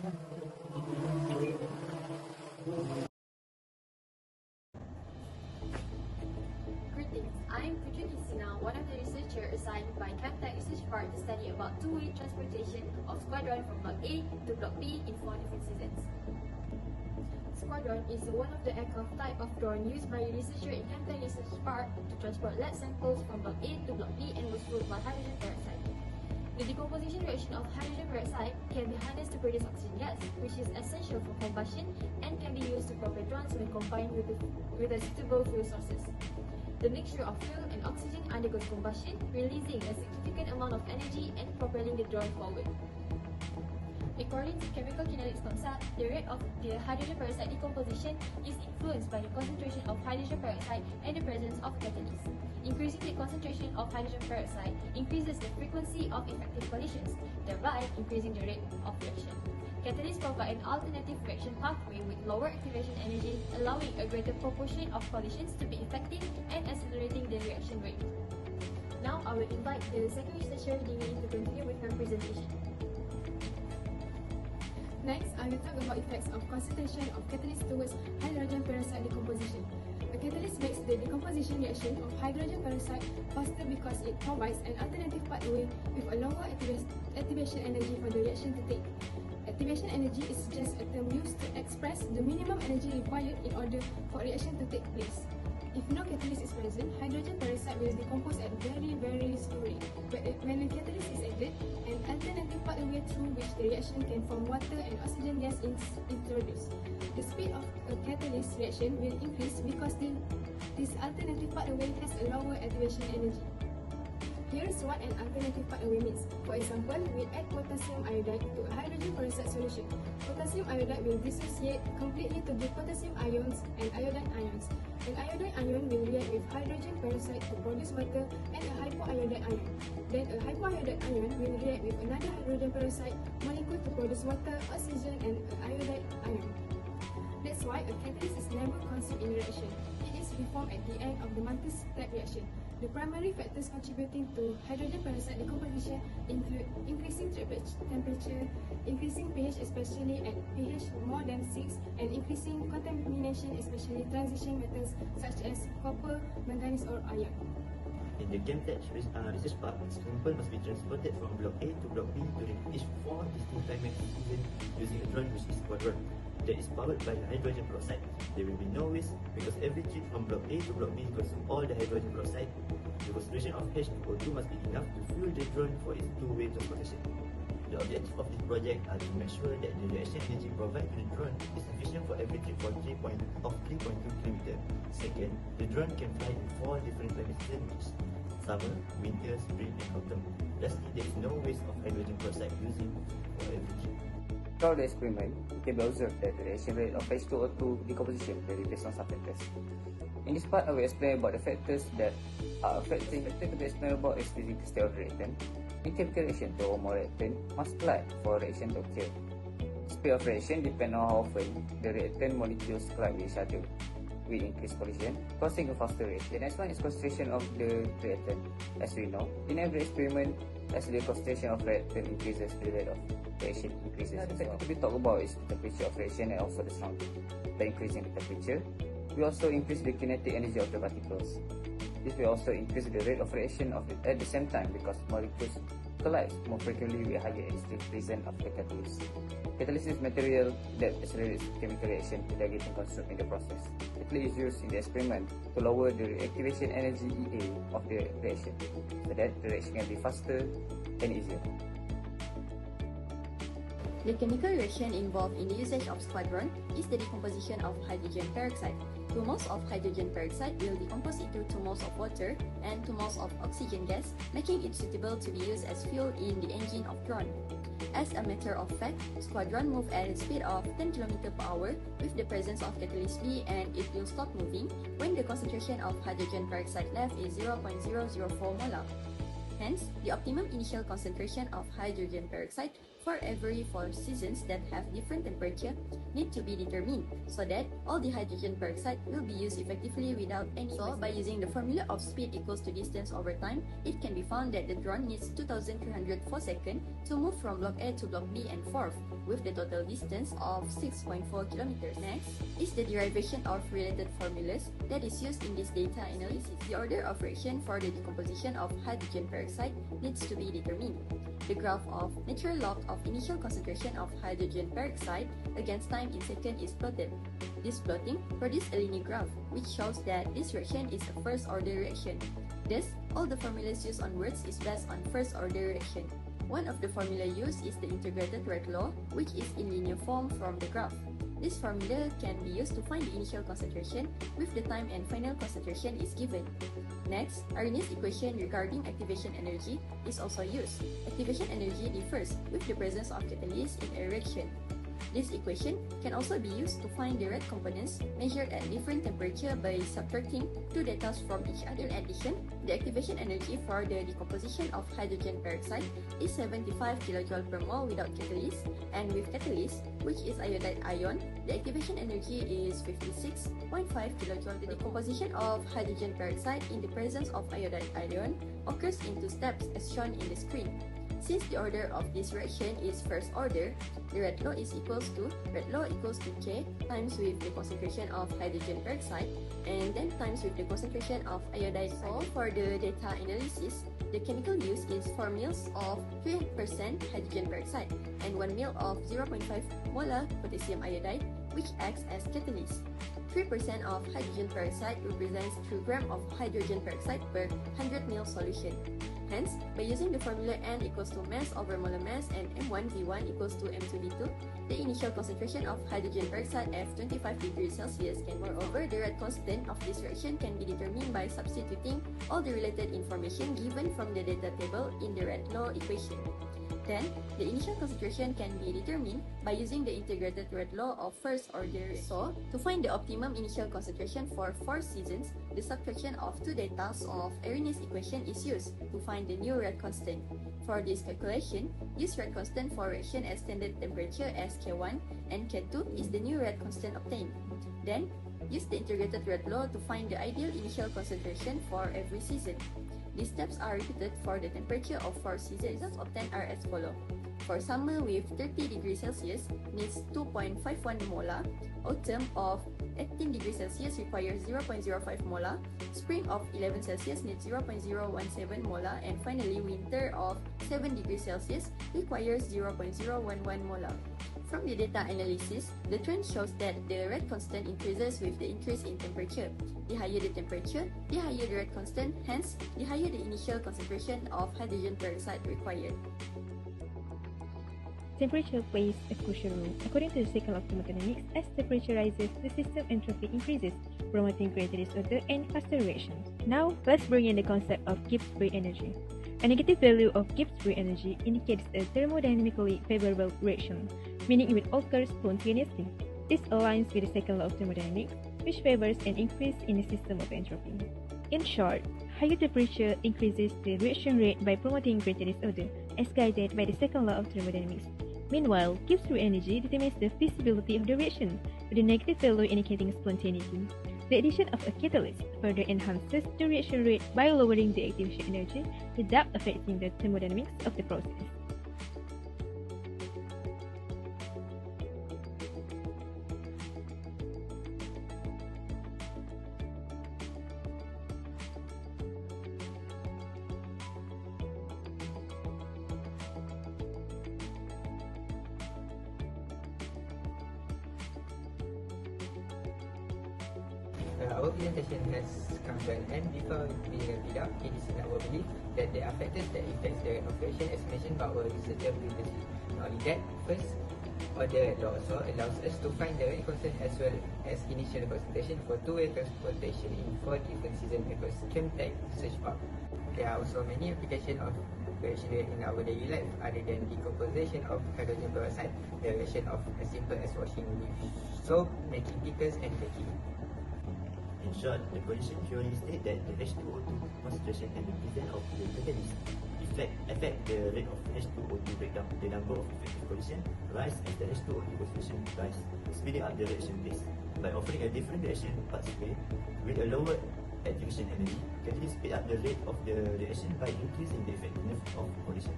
Greetings, I'm one of the researchers assigned by ChemTech Research Park to study about two-way transportation of SquaDrone from Block A to Block B in 4 different seasons. SquaDrone is one of the aircraft type of drone used by a researcher in ChemTech Research Park to transport lab samples from Block A to Block B and was fueled by hydrogen peroxide. The decomposition reaction of hydrogen peroxide can be harnessed to produce oxygen gas, which is essential for combustion and can be used to propel drones when combined with the suitable fuel sources. The mixture of fuel and oxygen undergoes combustion, releasing a significant amount of energy and propelling the drone forward. According to chemical kinetics concept, the rate of the hydrogen peroxide decomposition is influenced by the concentration of hydrogen peroxide and the presence of catalyst. Increasing the concentration of hydrogen peroxide increases the frequency of effective collisions, thereby increasing the rate of reaction. Catalysts provide an alternative reaction pathway with lower activation energy, allowing a greater proportion of collisions to be effective and accelerating the reaction rate. Now, I will invite the second researcher, Dini, to continue with her presentation. Next, I will talk about effects of concentration of catalyst towards hydrogen peroxide decomposition. A catalyst makes the decomposition reaction of hydrogen peroxide faster because it provides an alternative pathway with a lower activation energy for the reaction to take. Activation energy is just a term used to express the minimum energy required in order for a reaction to take place. If no catalyst is present, hydrogen peroxide will decompose at very slow rate. But when a catalyst is added, an alternative pathway through which the reaction can form water and oxygen gas is introduced. The speed of a catalyst reaction will increase because this alternative pathway has a lower activation energy. Here's what an alternative pathway means. For example, we add potassium iodide to a hydrogen peroxide solution. Potassium iodide will dissociate completely to the potassium ions and iodine ions. An iodine ion will react with hydrogen peroxide to produce water and a hypoiodide ion. Then a hypoiodide ion will react with another hydrogen peroxide molecule to produce water, oxygen and an iodide ion. That's why a catalyst is never consumed in a reaction. It is reformed at the end of the multi-step reaction. The primary factors contributing to hydrogen peroxide decomposition include increasing temperature, increasing pH especially at pH more than 6, and increasing contamination especially transition metals such as copper, manganese or iron. In the ChemTech Research Park, sample must be transported from Block A to Block B during each 4 distinct climatic seasons using a drone which is SquaDrone that is powered by the hydrogen peroxide. There will be no waste because every trip from Block A to Block B consumes all the hydrogen peroxide. The concentration of H2O2 must be enough to fuel the drone for its two-way transportation. The objective of this project are to make sure that the reaction energy provided to the drone is sufficient for every trip for 3.2 km. Second, the drone can fly in 4 different climate seasons: summer, winter, spring and autumn. Lastly, there is no waste of hydrogen peroxide using for every trip. Throughout the experiment, it can be observed that the reaction rate of H2O2 decomposition varies based on some factors. In this part, I will explain about the factors that are affecting the to be explained about is physical state of reactant. In chemical reaction, to more reactant must collide for reaction to occur. Speed of reaction depends on how often the reactant molecules collide with each other. With increased collision, causing a faster reaction. The next one is concentration of the reactant. As we know, in every experiment, as the concentration of reactant increases, the rate of reaction increases. Another factor to be talked about is the temperature of reaction and also the surrounding. By increasing the temperature, we also increase the kinetic energy of the particles. This will also increase the rate of reaction at the same time because molecules collide more frequently with higher additive presence of the catalyst. Catalyst is material that accelerates chemical reaction without getting consumed in the process. Catalyst is used in the experiment to lower the reactivation energy EA of the reaction so that the reaction can be faster and easier. The chemical reaction involved in the usage of SquaDrone is the decomposition of hydrogen peroxide. 2 moles of hydrogen peroxide will decompose into 2 moles of water and 2 moles of oxygen gas, making it suitable to be used as fuel in the engine of drone. As a matter of fact, SquaDrone moves at a speed of 10 km per hour with the presence of catalyst B, and it will stop moving when the concentration of hydrogen peroxide left is 0.004 molar. Hence, the optimum initial concentration of hydrogen peroxide for every 4 seasons that have different temperature need to be determined so that all the hydrogen peroxide will be used effectively without any waste. So by using the formula of speed equals to distance over time, it can be found that the drone needs 2,304 seconds to move from block A to block B and forth, with the total distance of 6.4 kilometers. Next is the derivation of related formulas that is used in this data analysis. The order of reaction for the decomposition of hydrogen peroxide needs to be determined. The graph of natural log of initial concentration of hydrogen peroxide against time in second is plotted. This plotting produces a linear graph, which shows that this reaction is a first-order reaction. Thus, all the formulas used onwards is based on first-order reaction. One of the formula used is the integrated rate law, which is in linear form from the graph. This formula can be used to find the initial concentration with the time and final concentration is given. Next, Arrhenius equation regarding activation energy is also used. Activation energy differs with the presence of catalyst in a reaction. This equation can also be used to find the red components measured at different temperature by subtracting two data from each other. In addition, the activation energy for the decomposition of hydrogen peroxide is 75 kJ per mole without catalyst, and with catalyst, which is iodide ion, the activation energy is 56.5 kJ. The decomposition of hydrogen peroxide in the presence of iodide ion occurs in 2 steps as shown in the screen. Since the order of this reaction is first order, the rate law is equals to K times with the concentration of hydrogen peroxide and then times with the concentration of iodide. So for the data analysis, the chemical used is 4 mL of 3% hydrogen peroxide and 1 ml of 0.5 molar potassium iodide, which acts as catalyst. 3% of hydrogen peroxide represents 3 grams of hydrogen peroxide per 100 ml solution. Hence, by using the formula N equals to mass over molar mass and M1V1 equals to M2V2, the initial concentration of hydrogen peroxide at 25 degrees Celsius can. Moreover, the rate constant of this reaction can be determined by substituting all the related information given from the data table in the rate law equation. Then, the initial concentration can be determined by using the integrated rate law of first order. So, to find the optimum initial concentration for 4 seasons, the subtraction of 2 data of Arrhenius equation is used to find the new rate constant. For this calculation, use rate constant for reaction at standard temperature as K1 and K2 is the new rate constant obtained. Then, use the integrated rate law to find the ideal initial concentration for every season. These steps are repeated for the temperature of 4 seasons. Results obtained are as follows. For summer with 30 degrees Celsius needs 2.51 molar, autumn of 18 degrees Celsius requires 0.05 molar, spring of 11 Celsius needs 0.017 molar, and finally winter of 7 degrees Celsius requires 0.011 molar. From the data analysis, the trend shows that the rate constant increases with the increase in temperature. The higher the temperature, the higher the rate constant, hence, the higher the initial concentration of hydrogen peroxide required. Temperature plays a crucial role. According to the cycle of thermodynamics, as temperature rises, the system entropy increases, promoting greater disorder and faster reactions. Now, let's bring in the concept of Gibbs free energy. A negative value of Gibbs free energy indicates a thermodynamically favorable reaction, meaning it will occur spontaneously. This aligns with the second law of thermodynamics, which favors an increase in the system of entropy. In short, higher temperature increases the reaction rate by promoting greater disorder, as guided by the second law of thermodynamics. Meanwhile, Gibbs free energy determines the feasibility of the reaction, with a negative value indicating spontaneity. The addition of a catalyst further enhances the reaction rate by lowering the activation energy without affecting the thermodynamics of the process. Our presentation has come to an end. Before we wrap it up, it is in our belief that there are factors that affect the rate of reaction as mentioned by our researcher previously. Not only that, first order law also allows us to find the rate constant as well as initial concentration for two-way transportation in 4 different seasons across ChemTech Research Park. There are also many applications of reaction rate in our daily life other than decomposition of hydrogen peroxide, the reaction of as simple as washing with soap, making pickles and baking. In short, the position theory states that the H2O2 concentration can be present of the catalyst. If affect the rate of H2O2 breakdown. The number of effective collision rise as the H2O2 concentration rise, speeding up the reaction pace. By offering a different reaction pathway with a lower activation energy, catalysts speed up the rate of the reaction by increasing the effectiveness of collision.